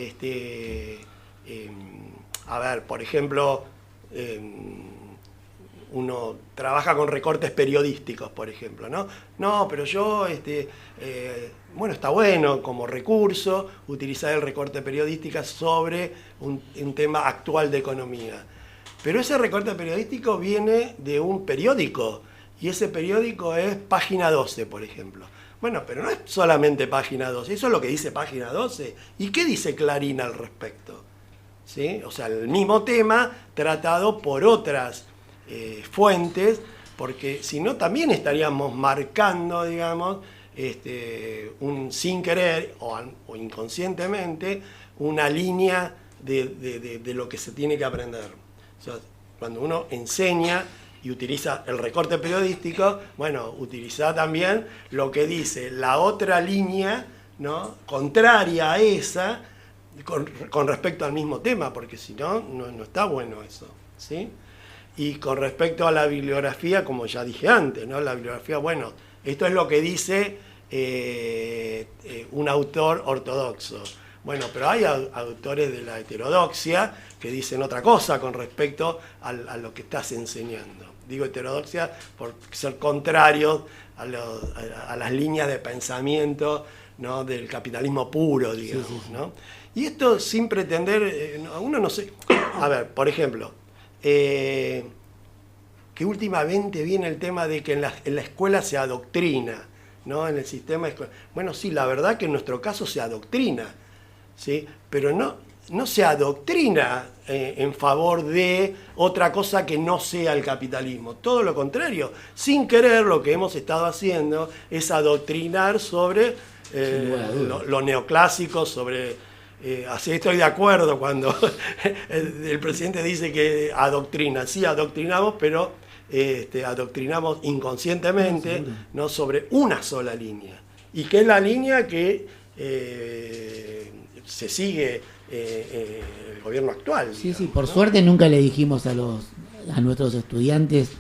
a ver, por ejemplo, uno trabaja con recortes periodísticos, por ejemplo, ¿no? No, pero yo, bueno, está bueno como recurso utilizar el recorte periodístico sobre un tema actual de economía. Pero ese recorte periodístico viene de un periódico, y ese periódico es Página 12, por ejemplo. Bueno, pero no es solamente Página 12, eso es lo que dice Página 12. ¿Y qué dice Clarín al respecto? ¿Sí? O sea, el mismo tema tratado por otras fuentes, porque si no también estaríamos marcando, digamos, sin querer o inconscientemente, una línea de lo que se tiene que aprender. O sea, cuando uno enseña, y utiliza el recorte periodístico, bueno, utiliza también lo que dice la otra línea, ¿no?, contraria a esa, con respecto al mismo tema, porque si no, no está bueno eso, ¿sí? Y con respecto a la bibliografía, como ya dije antes, ¿no?, la bibliografía, bueno, esto es lo que dice un autor ortodoxo. Bueno, pero hay autores de la heterodoxia que dicen otra cosa con respecto a lo que estás enseñando. Digo heterodoxia por ser contrarios a las líneas de pensamiento, ¿no?, del capitalismo puro, digamos, sí. ¿No? Y esto sin pretender, uno no sé, a ver, por ejemplo, que últimamente viene el tema de que en la escuela se adoctrina, ¿no?, en el sistema escolar. Bueno, sí, la verdad que en nuestro caso se adoctrina, ¿sí? Pero no se adoctrina en favor de otra cosa que no sea el capitalismo. Todo lo contrario. Sin querer, lo que hemos estado haciendo es adoctrinar sobre lo neoclásico, sobre... así estoy de acuerdo cuando el presidente dice que adoctrina. Sí, adoctrinamos, pero adoctrinamos inconscientemente, ¿no?, sobre una sola línea. Y que es la línea que se sigue el gobierno actual. Sí, digamos, sí, por ¿no? suerte nunca le dijimos a nuestros estudiantes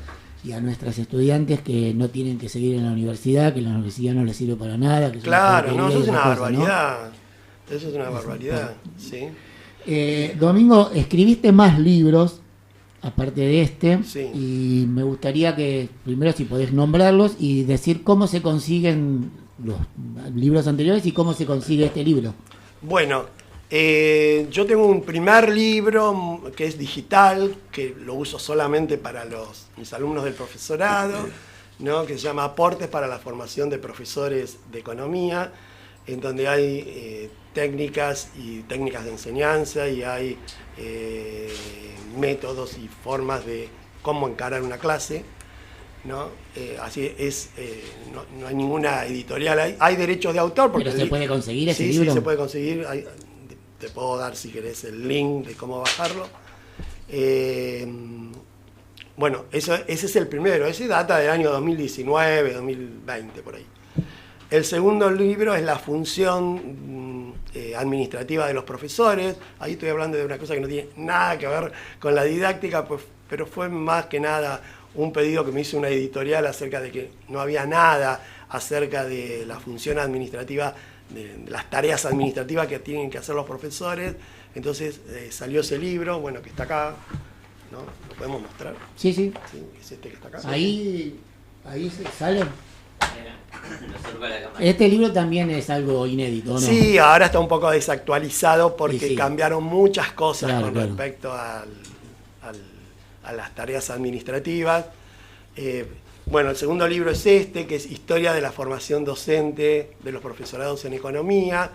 y a nuestras estudiantes que no tienen que seguir en la universidad, que la universidad no les sirve para nada. Que claro, no, eso es una barbaridad. ¿No? Eso es una barbaridad, sí. Domingo, escribiste más libros, aparte de este, sí. Y me gustaría que primero si podés nombrarlos y decir cómo se consiguen los libros anteriores y cómo se consigue este libro. Bueno, yo tengo un primer libro que es digital, que lo uso solamente para mis alumnos del profesorado, ¿no?, que se llama Aportes para la formación de profesores de economía, en donde hay técnicas de enseñanza y hay métodos y formas de cómo encarar una clase, ¿no? Así es, no hay ninguna editorial, hay derechos de autor. Porque ¿pero se puede conseguir ese libro? Sí, se puede conseguir, te puedo dar si querés el link de cómo bajarlo. Bueno, ese es el primero, ese data del año 2019, 2020, por ahí. El segundo libro es la función administrativa de los profesores. Ahí estoy hablando de una cosa que no tiene nada que ver con la didáctica, pues, pero fue más que nada un pedido que me hizo una editorial acerca de que no había nada acerca de la función administrativa, de las tareas administrativas que tienen que hacer los profesores. Entonces salió ese libro, bueno, que está acá, ¿no? ¿Lo podemos mostrar? Sí, sí. Sí, es este que está acá. Ahí sale. Este libro también es algo inédito, ¿no? Sí, ahora está un poco desactualizado porque sí. Cambiaron muchas cosas, claro, claro. Respecto a las tareas administrativas. Bueno, el segundo libro es este, que es Historia de la formación docente de los profesorados en economía.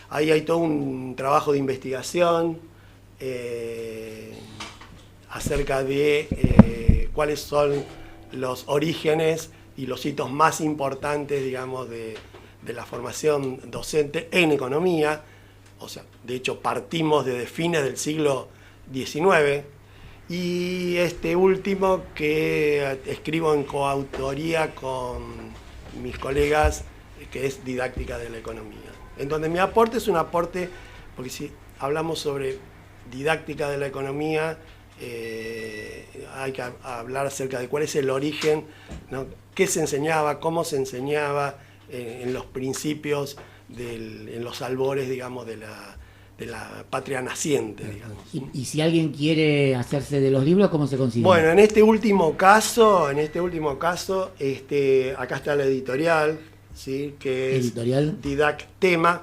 Ahí hay todo un trabajo de investigación acerca de cuáles son los orígenes y los hitos más importantes, digamos, de la formación docente en economía. O sea, de hecho, partimos desde fines del siglo XIX. Y este último que escribo en coautoría con mis colegas, que es Didáctica de la Economía. En donde mi aporte es un aporte, porque si hablamos sobre didáctica de la economía, hay que hablar acerca de cuál es el origen, ¿no? Qué se enseñaba, cómo se enseñaba en los principios, en los albores, digamos, de la patria naciente, digamos. Y si alguien quiere hacerse de los libros, ¿cómo se consigue? Bueno, en este último caso, acá está la editorial, ¿sí? Que es Didactema.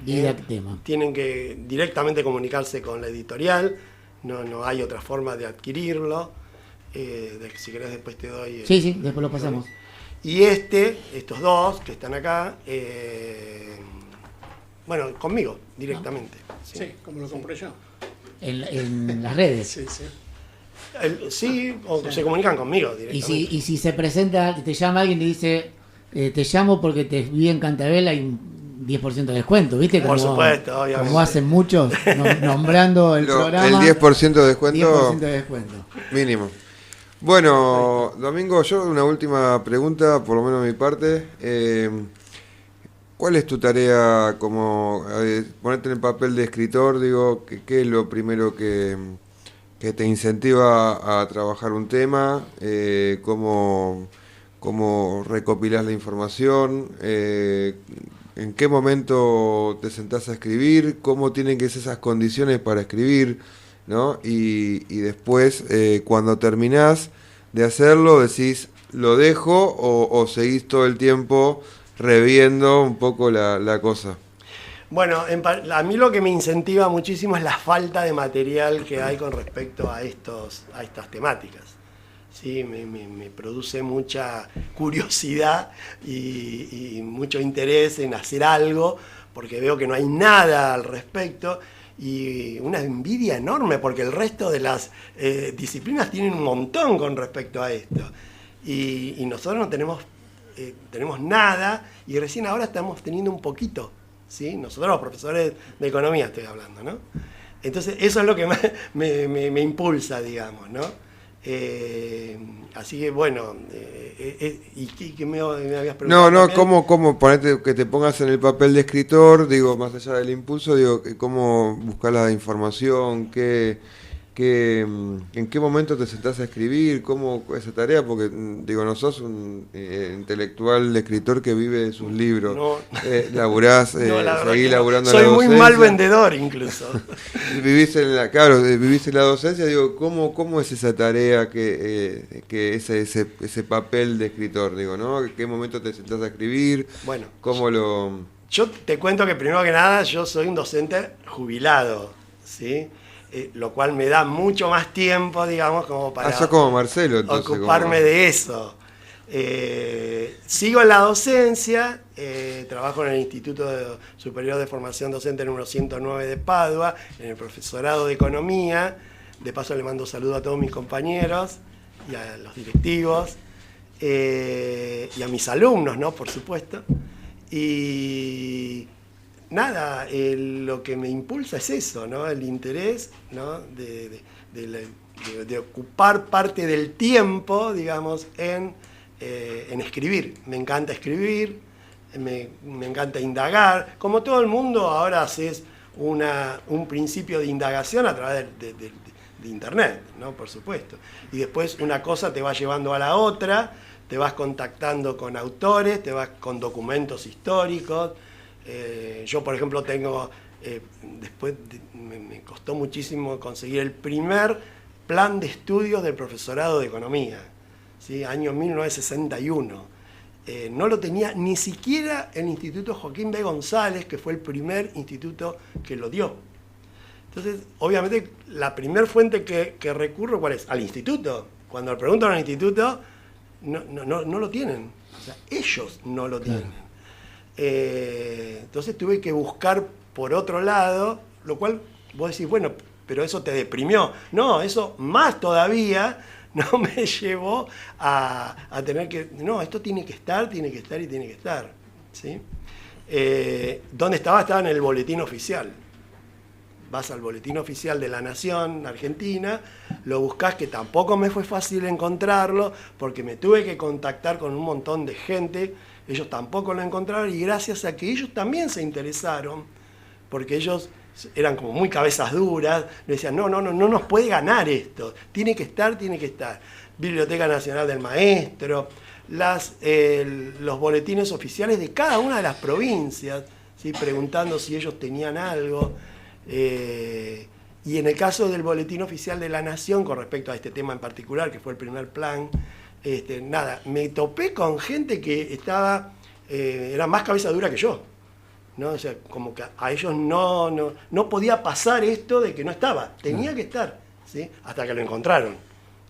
Didactema. Tienen que directamente comunicarse con la editorial, no hay otra forma de adquirirlo. Si querés después te doy... Sí, después lo pasamos. Y estos dos que están acá, bueno, conmigo, directamente. Sí, como lo compré yo. En las redes. Sí. Sí, o se comunican conmigo directamente. Y si se presenta, te llama alguien y dice, te llamo porque te vi en Cantabel, hay un 10% de descuento, ¿viste? Por supuesto, obviamente. Como hacen muchos, nombrando el programa. El 10% de descuento. 10% de descuento. Mínimo. Bueno, Domingo, yo una última pregunta, por lo menos de mi parte. ¿Cuál es tu tarea como ponerte en el papel de escritor? Digo, ¿qué es lo primero que te incentiva a trabajar un tema? ¿Cómo recopilas la información? ¿En qué momento te sentás a escribir? ¿Cómo tienen que ser esas condiciones para escribir? ¿No? Y después, cuando terminás de hacerlo, decís, ¿lo dejo o seguís todo el tiempo reviendo un poco la cosa? Bueno, a mí lo que me incentiva muchísimo es la falta de material que hay con respecto a estas temáticas. Sí, me produce mucha curiosidad y mucho interés en hacer algo, porque veo que no hay nada al respecto, y una envidia enorme, porque el resto de las disciplinas tienen un montón con respecto a esto. Y nosotros no tenemos nada, y recién ahora estamos teniendo un poquito, ¿sí? Nosotros los profesores de economía estoy hablando, ¿no? Entonces eso es lo que me impulsa, digamos, ¿no? Así que bueno, ¿y qué me habías preguntado? No, ¿cómo ponerte, que te pongas en el papel de escritor? Digo, más allá del impulso, digo, ¿cómo buscar la información? ¿En qué momento te sentás a escribir? ¿Cómo esa tarea? Porque, digo, no sos un intelectual escritor que vive de sus libros. No. Laburás, seguís laburando en la docencia. Soy muy mal vendedor, incluso. Vivís en la docencia. Digo, ¿cómo es esa tarea, ese papel de escritor? Digo, ¿no? ¿En qué momento te sentás a escribir? Bueno, ¿cómo lo...? Yo te cuento que primero que nada yo soy un docente jubilado, ¿sí? Lo cual me da mucho más tiempo, digamos, como para sos como Marcelo, entonces, ocuparme de eso. Sigo en la docencia, trabajo en el Instituto Superior de Formación Docente número 109 de Padua, en el profesorado de Economía. De paso le mando saludo a todos mis compañeros y a los directivos y a mis alumnos, ¿no? Por supuesto. Y nada, lo que me impulsa es eso, ¿no? El interés, ¿no? de ocupar parte del tiempo, digamos, en escribir. Me encanta escribir, me encanta indagar. Como todo el mundo, ahora haces un principio de indagación a través de Internet, ¿no? Por supuesto. Y después una cosa te va llevando a la otra, te vas contactando con autores, te vas con documentos históricos. Yo, por ejemplo, tengo, después me costó muchísimo conseguir el primer plan de estudios del profesorado de economía, ¿sí? Año 1961. No lo tenía ni siquiera el Instituto Joaquín B. González, que fue el primer instituto que lo dio. Entonces, obviamente, la primer fuente que recurro, ¿cuál es? Al instituto. Cuando le preguntan al instituto, no lo tienen. O sea, ellos no lo tienen. Entonces tuve que buscar por otro lado, lo cual vos decís, bueno, pero eso te deprimió. No, eso más todavía no me llevó a tener que, no, esto tiene que estar y tiene que estar, ¿sí? ¿Dónde estaba? Estaba en el boletín oficial. Vas al boletín oficial de La Nación Argentina, lo buscás, que tampoco me fue fácil encontrarlo, porque me tuve que contactar con un montón de gente. Ellos tampoco lo encontraron, y gracias a que ellos también se interesaron, porque ellos eran como muy cabezas duras, le decían, no nos puede ganar esto, tiene que estar. Biblioteca Nacional del Maestro, los boletines oficiales de cada una de las provincias, ¿sí? Preguntando si ellos tenían algo. Y en el caso del boletín oficial de La Nación, con respecto a este tema en particular, que fue el primer plan, me topé con gente que era más cabeza dura que yo, ¿no? O sea, como que a ellos no podía pasar esto de que no estaba, tenía que estar, ¿sí? Hasta que lo encontraron.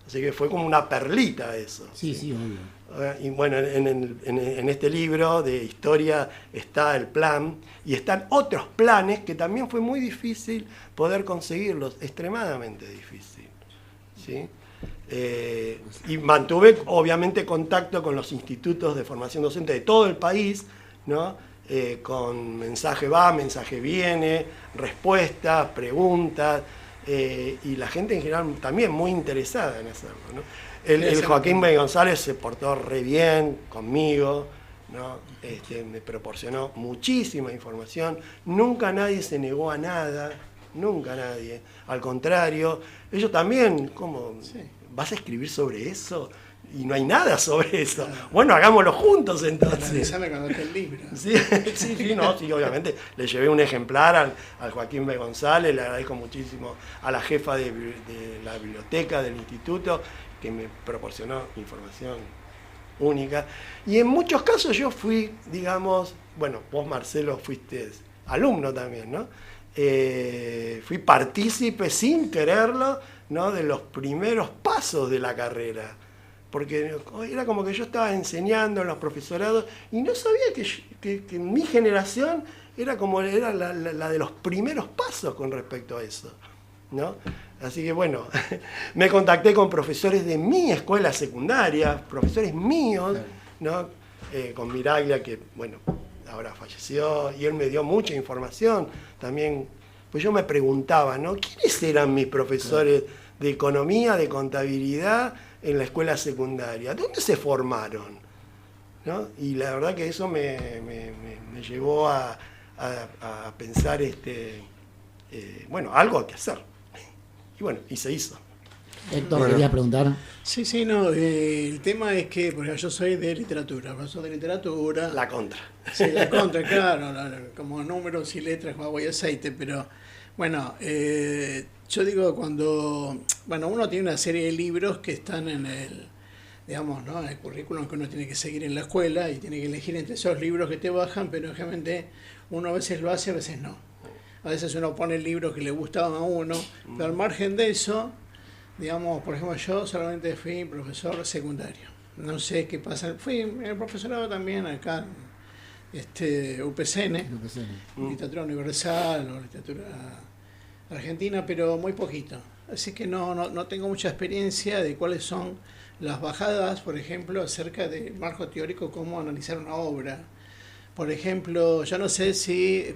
Así que fue como una perlita eso. Sí, obvio. Y bueno, en este libro de historia está el plan, y están otros planes que también fue muy difícil poder conseguirlos, extremadamente difícil, ¿sí? Y mantuve obviamente contacto con los institutos de formación docente de todo el país, ¿no? Con mensaje va, mensaje viene, respuestas, preguntas. y la gente en general también muy interesada en hacerlo, ¿no? El Joaquín B. González se portó re bien conmigo, ¿no? Me proporcionó muchísima información, nunca nadie se negó a nada, nunca nadie, al contrario, ellos también, ¿cómo? Sí. ¿Vas a escribir sobre eso? Y no hay nada sobre eso. Claro. Bueno, hagámoslo juntos entonces. Analizame cuando esté el libro. Sí, obviamente. Le llevé un ejemplar al Joaquín B. González, le agradezco muchísimo a la jefa de la biblioteca del instituto, que me proporcionó información única. Y en muchos casos yo fui, digamos, bueno, vos Marcelo fuiste alumno también, ¿no? Fui partícipe sin quererlo, ¿no? De los primeros pasos de la carrera. Porque era como que yo estaba enseñando en los profesorados y no sabía que mi generación era como era la de los primeros pasos con respecto a eso, ¿no? Así que bueno, me contacté con profesores de mi escuela secundaria, profesores míos, ¿no? Con Miraglia, que bueno, ahora falleció, y él me dio mucha información también. Pues yo me preguntaba, ¿no? ¿Quiénes eran mis profesores de economía, de contabilidad en la escuela secundaria? ¿Dónde se formaron? ¿No? Y la verdad que eso me llevó a pensar, bueno, algo hay que hacer. Y bueno, y se hizo. Héctor, quería preguntar. Sí, no, el tema es que, por ejemplo, yo soy de literatura, profesor de literatura. La contra. Sí, la contra, claro, como números y letras, agua y aceite, pero bueno, yo digo cuando uno tiene una serie de libros que están en el, digamos, ¿no? En el currículum que uno tiene que seguir en la escuela y tiene que elegir entre esos libros que te bajan, pero obviamente uno a veces lo hace, a veces no. A veces uno pone libros que le gustaban a uno, pero al margen de eso, digamos, por ejemplo, yo solamente fui profesor secundario. No sé qué pasa. Fui en el profesorado también acá, UPCN, Literatura Universal o Literatura Argentina, pero muy poquito. Así que no tengo mucha experiencia de cuáles son las bajadas, por ejemplo, acerca del marco teórico, cómo analizar una obra. Por ejemplo, yo no sé si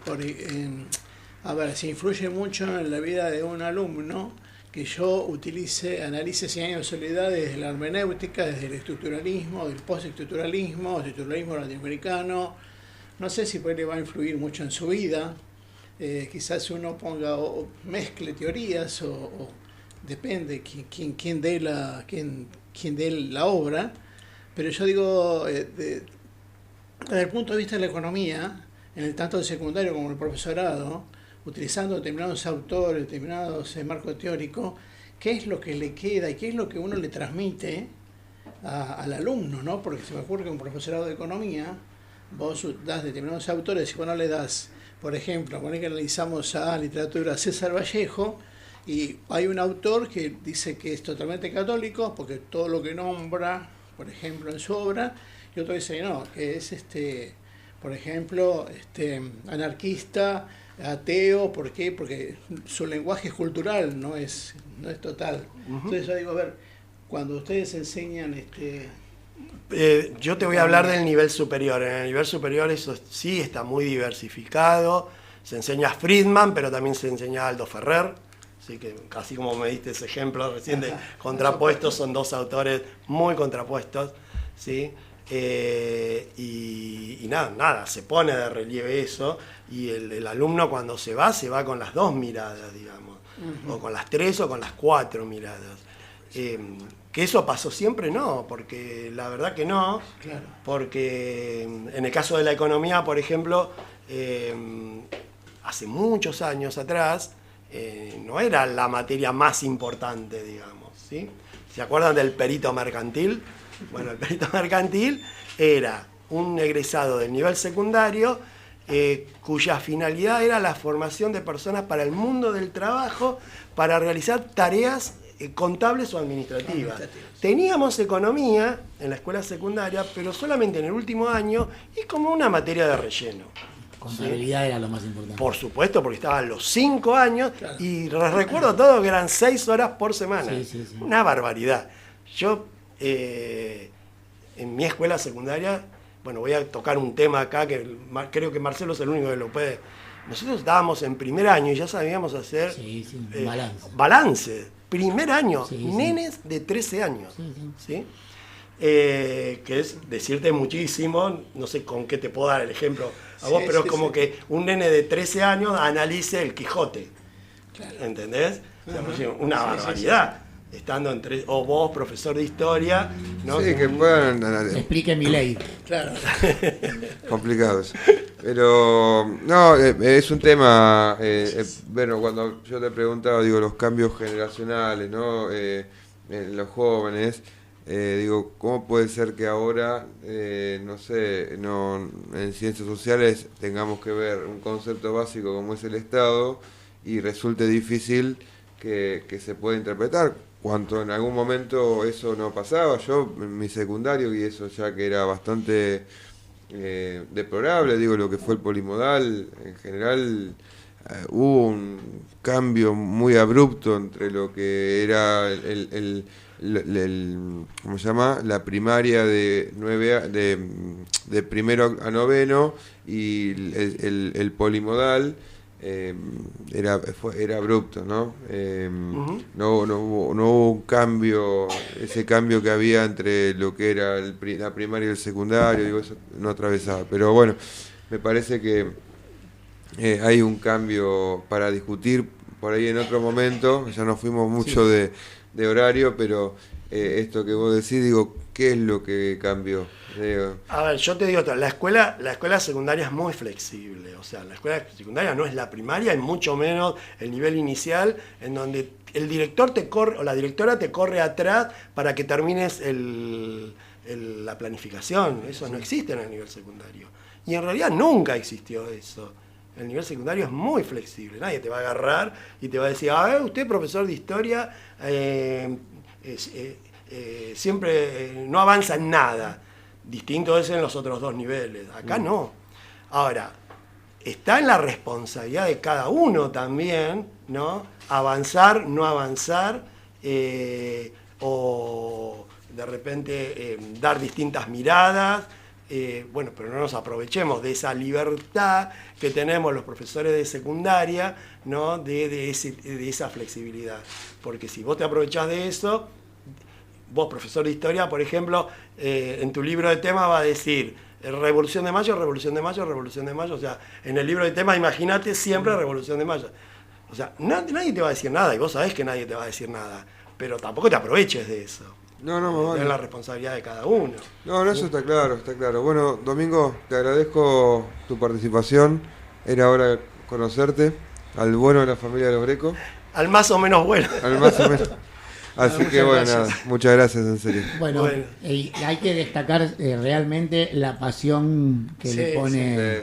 influye mucho en la vida de un alumno que yo analice 100 años de soledad desde la hermenéutica, desde el estructuralismo, del postestructuralismo, el estructuralismo latinoamericano. No sé si le va a influir mucho en su vida. Quizás uno ponga o mezcle teorías o depende quién dé la obra. Pero yo digo, desde el punto de vista de la economía, en el tanto el secundario como el profesorado, utilizando determinados autores, determinados marcos teóricos, qué es lo que le queda y qué es lo que uno le transmite al alumno, ¿no? Porque se me ocurre que un profesorado de economía, vos das determinados autores y vos no le das, por ejemplo, cuando analizamos a literatura César Vallejo, y hay un autor que dice que es totalmente católico, porque todo lo que nombra, por ejemplo, en su obra, y otro dice no, que es por ejemplo, anarquista, ateo. ¿Por qué? Porque su lenguaje es cultural, no es total. Entonces yo digo, a ver, cuando ustedes enseñan yo te voy a hablar del nivel superior. En el nivel superior eso sí está muy diversificado. Se enseña a Friedman, pero también se enseña a Aldo Ferrer. Así que, así como me diste ese ejemplo recién de contrapuestos, son dos autores muy contrapuestos, ¿sí? Y nada, se pone de relieve eso, y el alumno cuando se va con las dos miradas, digamos, o con las tres o con las cuatro miradas. Que eso pasó siempre, no, porque la verdad que no, claro. Porque en el caso de la economía, por ejemplo, hace muchos años atrás, no era la materia más importante, digamos, ¿sí? ¿Se acuerdan del perito mercantil? Bueno, el perito mercantil era un egresado del nivel secundario cuya finalidad era la formación de personas para el mundo del trabajo, para realizar tareas contables o administrativas. Teníamos economía en la escuela secundaria, pero solamente en el último año y como una materia de relleno. Contabilidad, ¿sí? Era lo más importante. Por supuesto, porque estaban los 5 años, claro. Y recuerdo todo que eran 6 horas por semana. Sí. Una barbaridad. Yo, en mi escuela secundaria, bueno, voy a tocar un tema acá que creo que Marcelo es el único que lo puede nosotros estábamos en primer año y ya sabíamos hacer balance. Primer año, nenes de 13 años. ¿Sí? Que es decirte muchísimo, no sé con qué te puedo dar el ejemplo a vos, pero como que un nene de 13 años analice el Quijote. Claro. ¿Entendés? O sea, una barbaridad. Estando entre, o vos, profesor de historia, ¿no? Sí, que puedan explique mi ley. Claro. Complicados. Pero no, es un tema, bueno, cuando yo te preguntaba, digo, los cambios generacionales, ¿no? En los jóvenes, digo, ¿cómo puede ser que ahora, no sé, en ciencias sociales tengamos que ver un concepto básico como es el Estado y resulte difícil que se pueda interpretar? Cuando en algún momento eso no pasaba, yo en mi secundario, y eso ya que era bastante deplorable, digo, lo que fue el polimodal, en general hubo un cambio muy abrupto entre lo que era ¿cómo se llama? La primaria de primero a noveno y el polimodal. Era abrupto, ¿no? No hubo un cambio, ese cambio que había entre lo que era la primaria y el secundario, digo, eso no atravesaba. Pero bueno, me parece que hay un cambio para discutir por ahí en otro momento. Ya nos fuimos mucho de horario, pero esto que vos decís, digo, ¿qué es lo que cambió? A ver, yo te digo, la escuela secundaria es muy flexible, o sea, la escuela secundaria no es la primaria y mucho menos el nivel inicial, en donde el director te corre, o la directora te corre atrás para que termines la planificación. Eso no existe en el nivel secundario. Y en realidad nunca existió eso. El nivel secundario es muy flexible, nadie te va a agarrar y te va a decir, usted profesor de historia siempre no avanza en nada. Distinto es en los otros dos niveles. Acá no. Ahora, está en la responsabilidad de cada uno también, ¿no? Avanzar, no avanzar, o de repente dar distintas miradas. Bueno, pero no nos aprovechemos de esa libertad que tenemos los profesores de secundaria, ¿no? De esa flexibilidad. Porque si vos te aprovechás de eso, vos, profesor de historia, por ejemplo, en tu libro de tema va a decir Revolución de Mayo, Revolución de Mayo, Revolución de Mayo. O sea, en el libro de tema, imagínate siempre Revolución de Mayo. O sea, nadie te va a decir nada, y vos sabés que nadie te va a decir nada, pero tampoco te aproveches de eso. No, es la responsabilidad de cada uno. No, eso está claro, está claro. Bueno, Domingo, te agradezco tu participación. Era hora de conocerte, al bueno de la familia de los Greco. Al más o menos bueno. Al más o menos. Así que bueno, nada, muchas gracias, en serio. Bueno, hay que destacar realmente la pasión que le pone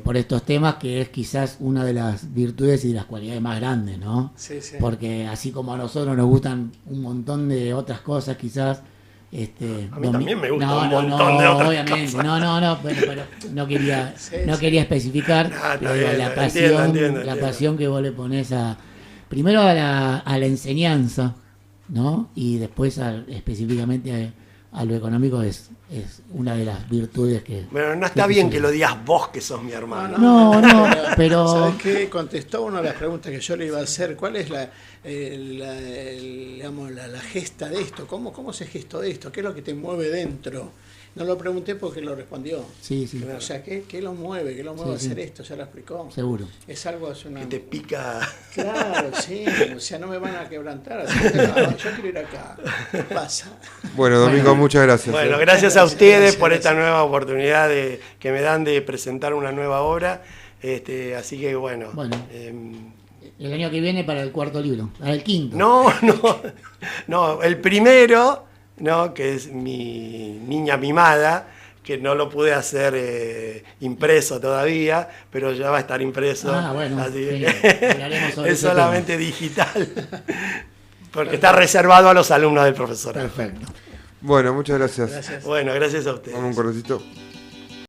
por estos temas, que es quizás una de las virtudes y de las cualidades más grandes, ¿no? Sí. Porque así como a nosotros nos gustan un montón de otras cosas, quizás... a mí también me gusta un montón de otras obviamente, cosas. Pero no quería especificar la pasión que vos le pones primero a la enseñanza, ¿no? Y después específicamente a lo económico es una de las virtudes que... Bueno, no está bien que lo digas vos, que sos mi hermano. No, pero... ¿Sabes qué? Contestó una de las preguntas que yo le iba a hacer. ¿Cuál es la gesta de esto? ¿Cómo se gestó de esto? ¿Qué es lo que te mueve dentro? No lo pregunté porque lo respondió. Sí. O sea, ¿qué lo mueve? ¿Qué lo mueve a hacer esto? Ya lo explicó. Seguro. Es algo... Que te pica... Claro, sí. O sea, no me van a quebrantar. Así yo quiero ir acá. ¿Qué pasa? Bueno, Domingo, muchas gracias. Bueno, gracias a ustedes por esta nueva oportunidad que me dan de presentar una nueva obra. Así que bueno. El año que viene para el cuarto libro, para el quinto. No, el primero... ¿no? Que es mi niña mimada, que no lo pude hacer impreso todavía, pero ya va a estar impreso. Bueno, así es solamente digital, porque está reservado a los alumnos del profesor. Perfecto. Bueno, muchas gracias. Bueno, gracias a ustedes. Vamos un cortecito.